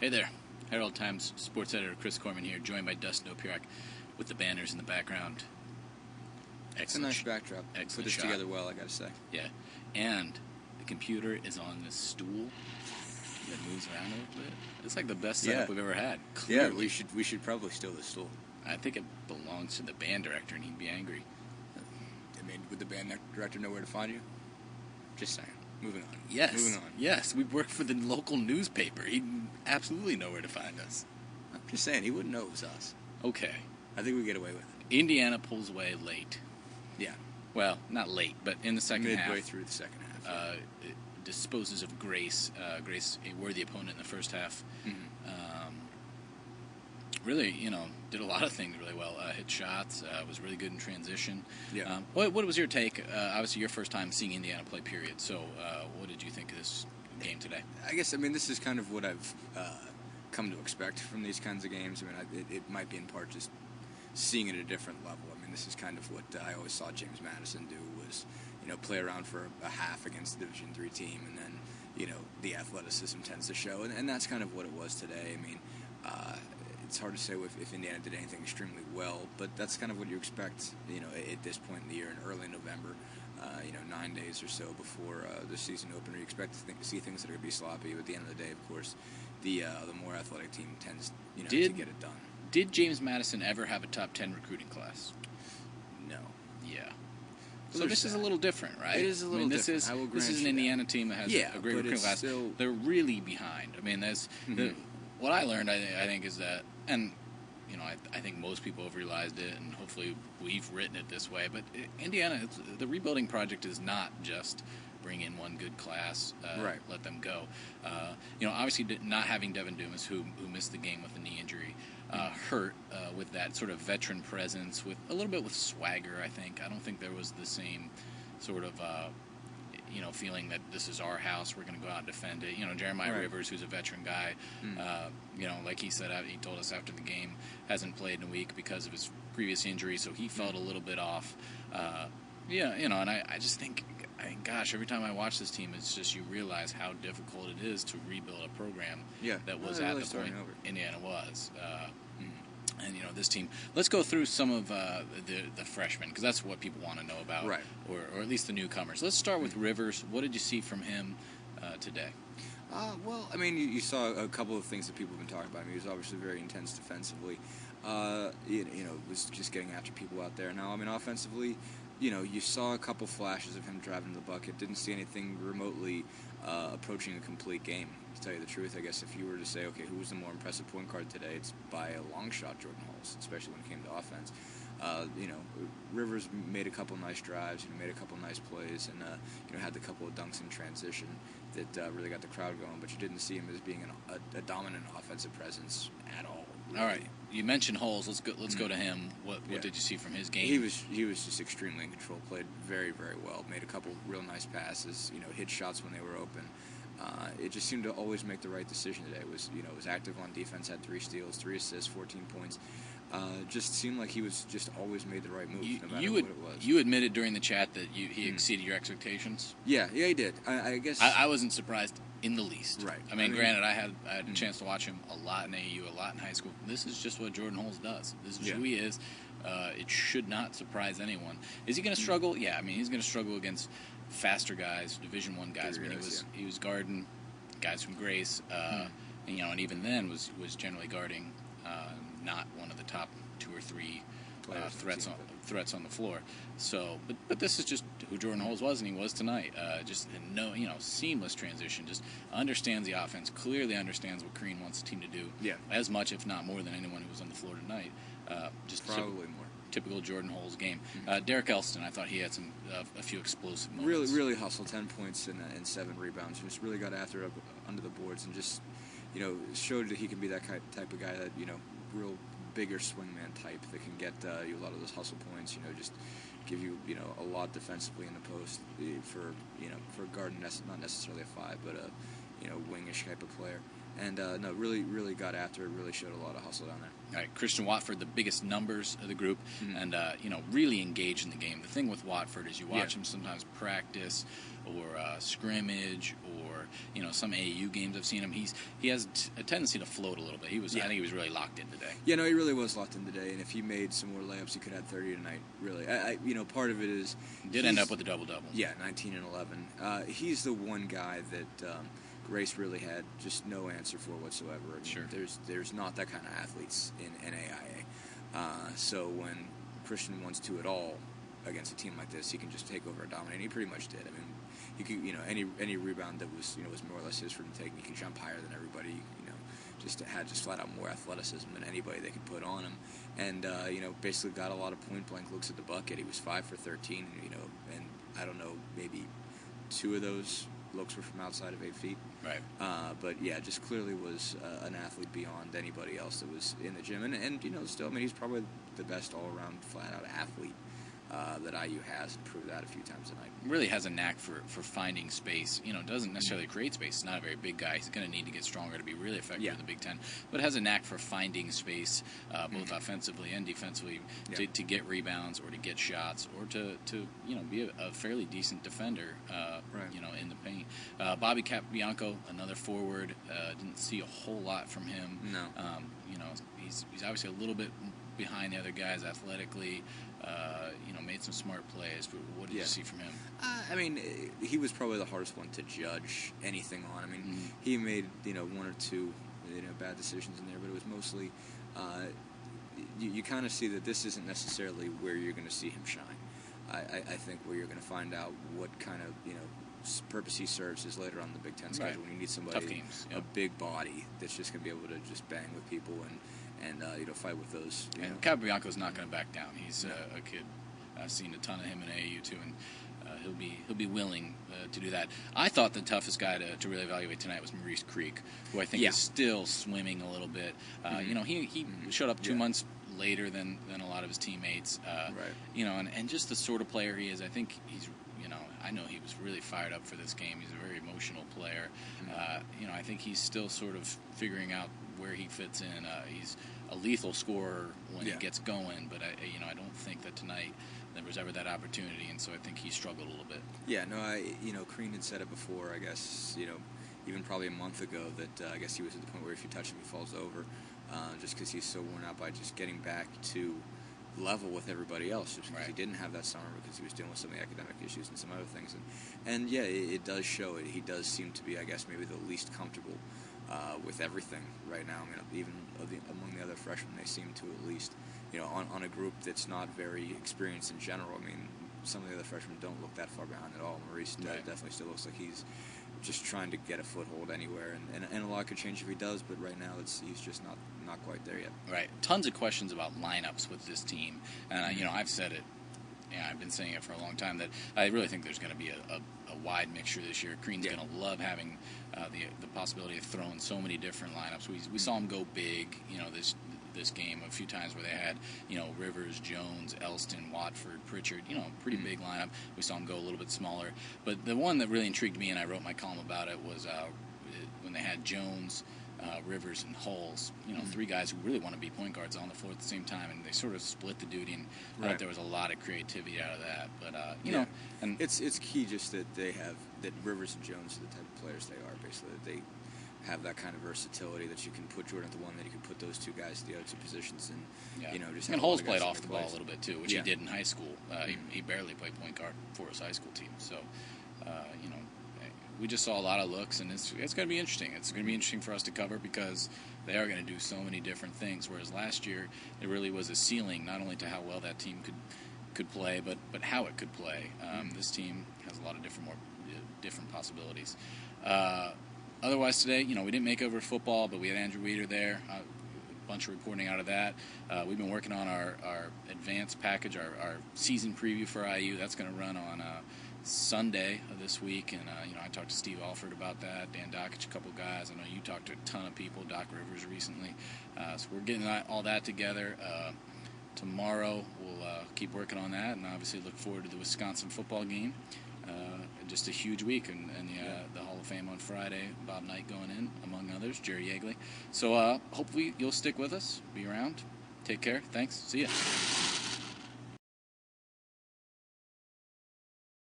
Hey there, Herald-Times sports editor Chris Korman here, joined by Dustin Dopirak with the banners in the background. Excellent. It's a nice backdrop. Excellent Put this shot. together well, I gotta say. Yeah, and the computer is on this stool that moves around a little bit. It's like the best setup we've ever had. Clearly. Yeah, we should probably steal this stool. I think it belongs to the band director, and he'd be angry. I mean, would the band director know where to find you? Just saying. Moving on. Yes. Moving on. Yes, we work for the local newspaper. He'd absolutely know where to find us. I'm just saying, he wouldn't know it was us. Okay. I think we get away with it. Indiana pulls away late. Yeah. Well, not late, but in the second half. Midway through the second half. It disposes of Grace. Grace, a worthy opponent in the first half. Mm-hmm. Really, did a lot of things really well. Hit shots, was really good in transition. Yeah. What was your take? Obviously, your first time seeing Indiana play, period. So, what did you think of this game today? I guess, this is kind of what I've come to expect from these kinds of games. It might be in part just seeing it at a different level. This is kind of what I always saw James Madison do was, play around for a half against a Division III team, and then, the athleticism tends to show. And that's kind of what it was today. It's hard to say if Indiana did anything extremely well, but that's kind of what you expect, at this point in the year in early November, 9 days or so before the season opener. You expect to see things that are going to be sloppy, but at the end of the day, of course, the more athletic team tends, to get it done. Did James Madison ever have a top 10 recruiting class? No. Yeah. So this is a little different, right? It is a little different. This is an Indiana team that has a great recruiting class. They're really behind. What I learned, I think, is that, and I think most people have realized it, and hopefully we've written it this way. But Indiana, the rebuilding project is not just bring in one good class, let them go. Obviously not having Devin Dumas, who missed the game with a knee injury, hurt with that sort of veteran presence, with a little bit with swagger. I don't think there was the same sort of feeling that this is our house, we're going to go out and defend it. Jeremiah Rivers, who's a veteran guy, like he said, he told us after the game, hasn't played in a week because of his previous injury, so he felt a little bit off. And I just think, gosh, every time I watch this team, it's just you realize how difficult it is to rebuild a program that was at the point Indiana was. And, this team, let's go through some of the freshmen, because that's what people want to know about, or at least the newcomers. Let's start with Rivers. What did you see from him today? You saw a couple of things that people have been talking about. He was obviously very intense defensively. Was just getting after people out there. Now, offensively, you saw a couple flashes of him driving the bucket. Didn't see anything remotely approaching a complete game. To tell you the truth, I guess if you were to say, okay, who was the more impressive point guard today, it's by a long shot Jordan Hulse, especially when it came to offense. Rivers made a couple nice drives, made a couple nice plays, and had a couple of dunks in transition that really got the crowd going. But you didn't see him as being a dominant offensive presence at all. Really. All right, you mentioned Hulse. Let's go to him. What did you see from his game? He was just extremely in control. Played very, very well. Made a couple real nice passes. Hit shots when they were open. It just seemed to always make the right decision today. Was active on defense, had 3 steals, 3 assists, 14 points. Just seemed like he was just always made the right move, no matter what it was. You admitted during the chat that he exceeded your expectations. Yeah, he did. I guess I wasn't surprised in the least. Right. Granted, I had a chance to watch him a lot in AAU, a lot in high school. This is just what Jordan Hulse does. This is who he is. It should not surprise anyone. Is he going to struggle? Yeah, he's going to struggle against faster guys, Division I guys. He was guarding guys from Grace, and even then was generally guarding not one of the top 2 or 3 threats on the floor. So, but this is just who Jordan Hulse was, and he was tonight. Seamless transition. Just understands the offense. Clearly understands what Crean wants the team to do. Yeah. As much, if not more, than anyone who was on the floor tonight. Probably more. Typical Jordan Hulse game. Derek Elston, I thought he had a few explosive moments. Really hustled. 10 points and 7 rebounds. Just really got after it under the boards and just showed that he can be that type of guy that real bigger swingman type that can get you a lot of those hustle points. Just give you a lot defensively in the post for a guard, not necessarily a 5, but a wingish type of player. And no, really got after it. Really showed a lot of hustle down there. All right, Christian Watford, the biggest numbers of the group, and really engaged in the game. The thing with Watford is you watch him sometimes practice or scrimmage or some AAU games I've seen him. He has a tendency to float a little bit. I think he was really locked in today. Yeah, no, he really was locked in today. And if he made some more layups, he could have 30 tonight. Really, part of it is he did end up with a double-double. Yeah, 19 and 11. He's the one guy that. Grace really had just no answer for whatsoever. I mean, sure. There's not that kind of athletes in NAIA. So when Christian wants to at all against a team like this, he can just take over and dominate. And he pretty much did. I mean, he could, any rebound that was more or less his for him to take. He could jump higher than everybody. Just flat out more athleticism than anybody they could put on him. And basically got a lot of point blank looks at the bucket. He was 5 for 13. And I don't know, maybe 2 of those looks were from outside of 8 feet. Right. But yeah, just clearly was an athlete beyond anybody else that was in the gym. And still, I mean, he's probably the best all-around flat-out athlete that IU has, and proved that a few times tonight. Really has a knack for finding space. Doesn't necessarily create space. He's not a very big guy. He's going to need to get stronger to be really effective in the Big Ten. But has a knack for finding space, both offensively and defensively, to get rebounds or to get shots or to be a fairly decent defender. In the paint. Bobby Capobianco, another forward. Didn't see a whole lot from him. No. He's obviously a little bit behind the other guys athletically. Made some smart plays, but what did you see from him? I mean, he was probably the hardest one to judge anything on. I mean, he made 1 or 2 bad decisions in there, but it was mostly you kind of see that this isn't necessarily where you're going to see him shine. I think where you're going to find out what kind of purpose he serves is later on in the Big Ten schedule when you need somebody, tough games, a big body that's just going to be able to just bang with people and fight with those. And Capobianco's not going to back down. He's a kid. I've seen a ton of him in AAU too, and he'll be willing to do that. I thought the toughest guy to really evaluate tonight was Maurice Creek, who I think is still swimming a little bit. He showed up 2 months later than a lot of his teammates. And just the sort of player he is. I think he's. I know he was really fired up for this game. He's a very emotional player. I think he's still sort of figuring out where he fits in. He's a lethal scorer when he gets going, but I don't think that tonight there was ever that opportunity, and so I think he struggled a little bit. Yeah, no, Crean had said it before, I guess, even probably a month ago, that I guess he was at the point where if you touch him, he falls over, just because he's so worn out by just getting back to level with everybody else, just because he didn't have that summer because he was dealing with some of the academic issues and some other things. And it does show it. He does seem to be, I guess, maybe the least comfortable with everything right now. I mean, even among the other freshmen, they seem to at least, on a group that's not very experienced in general. I mean, some of the other freshmen don't look that far behind at all. Maurice definitely still looks like he's just trying to get a foothold anywhere, and a lot could change if he does, but right now he's just not quite there yet. Right. Tons of questions about lineups with this team, and I've said it, I've been saying it for a long time, that I really think there's going to be a wide mixture this year. Crean's going to love having the possibility of throwing so many different lineups. We saw him go big, this game a few times where they had, Rivers, Jones, Elston, Watford, Pritchard, pretty big lineup. We saw him go a little bit smaller. But the one that really intrigued me, and I wrote my column about it, was when they had Jones, Rivers, and Hulls, 3 guys who really want to be point guards on the floor at the same time, and they sort of split the duty, and I thought there was a lot of creativity out of that. But, and it's key just that they have, that Rivers and Jones are the type of players they are, basically, that they have that kind of versatility that you can put Jordan at the one, that you can put those 2 guys at the other 2 positions, and just. And Hulls played off the ball a little bit too, which he did in high school. He barely played point guard for his high school team, so we just saw a lot of looks, and it's going to be interesting. It's going to be interesting for us to cover because they are going to do so many different things. Whereas last year, there really was a ceiling, not only to how well that team could play, but how it could play. This team has a lot of different possibilities. Otherwise today, we didn't make over football, but we had Andrew Weeder there. A bunch of reporting out of that. We've been working on our advanced package, our season preview for IU. That's going to run on Sunday of this week, and I talked to Steve Alford about that, Dan Dockich, a couple guys. I know you talked to a ton of people, Doc Rivers recently. So we're getting all that together. Tomorrow we'll keep working on that, and obviously look forward to the Wisconsin football game. just a huge week, and the Hall of Fame on Friday. Bob Knight going in, among others, Jerry Yeagley. So hopefully you'll stick with us, be around. Take care. Thanks. See ya.